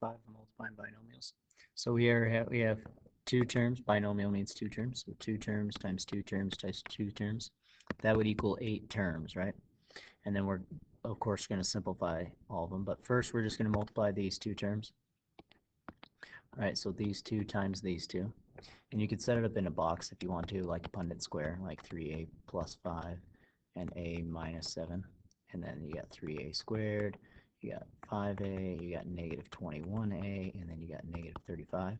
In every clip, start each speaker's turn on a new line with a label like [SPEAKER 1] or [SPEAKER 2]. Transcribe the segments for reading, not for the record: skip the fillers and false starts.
[SPEAKER 1] 5 of multiplying binomials. So here we have two terms. Binomial means two terms. So 2 terms times 2 terms times 2 terms. That would equal 8 terms, right? And then we're, of course, going to simplify all of them. But first, we're just going to multiply these two terms. All right, so these two times these two. And you could set it up in a box if you want to, like a Punnett square, like 3a plus 5 and a minus 7. And then you got 3a squared, you got 5a, you got negative 21a, and then you got negative 35.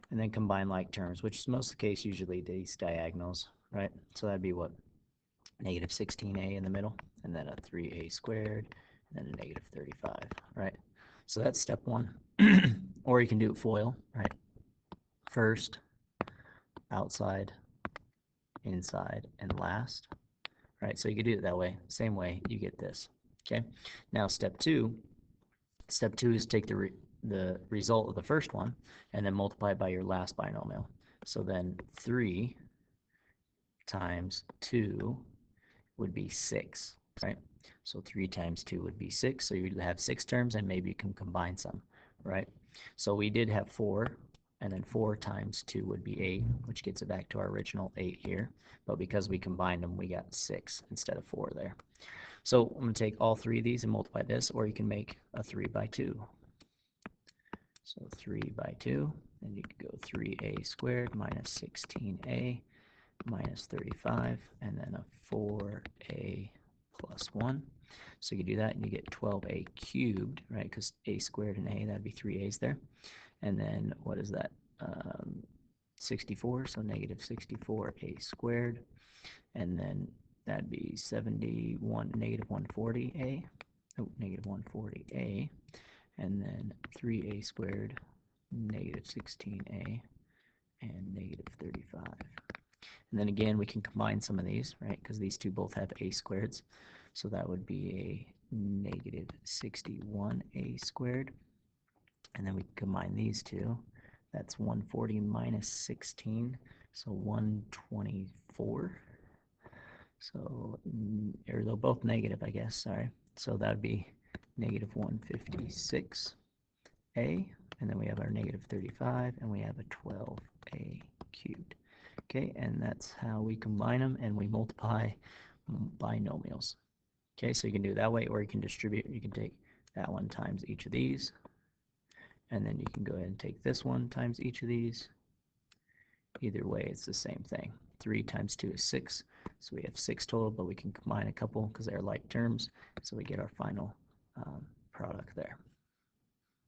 [SPEAKER 1] And then combine like terms, which is most of the case usually these diagonals, right? So that'd be what? Negative 16a in the middle, and then a 3a squared, and then a negative 35, right? So that's step one. Or you can do it FOIL, right? First, outside, inside, and last, right? So you could do it that way. Same way, you get this, okay? Now step two is take the result of the first one and then multiply it by your last binomial. So then 3 times 2 would be 6, right? So 3 times 2 would be 6. So you have 6 terms, and maybe you can combine some, right? So we did have 4, and then 4 times 2 would be 8, which gets it back to our original 8 here. But because we combined them, we got 6 instead of 4 there. So I'm going to take all 3 of these and multiply this, or you can make a 3 by 2. So 3 by 2, and you could go 3a squared minus 16a minus 35, and then a 4a plus 1. So you do that, and you get 12a cubed, right? Because a squared and a, that'd be 3 a's there. And then what is that? 64, so negative 64a squared. And then that'd be 71, negative 140a. Oh, negative 140a. And then 3a squared, negative 16a, and negative 35. And then again, we can combine some of these, right? Because these two both have a squareds. So that would be a negative 61a squared. And then we can combine these two. That's 140 minus 16, so 124. So, or they're both negative, I guess, sorry. So that would be negative 156a. And then we have our negative 35, and we have a 12a cubed. Okay, and that's how we combine them, and we multiply binomials. Okay, so you can do it that way, or you can distribute. You can take that one times each of these, and then you can go ahead and take this one times each of these. Either way, it's the same thing. 3 times 2 is 6, so we have 6 total, but we can combine a couple because they're like terms, so we get our final product there.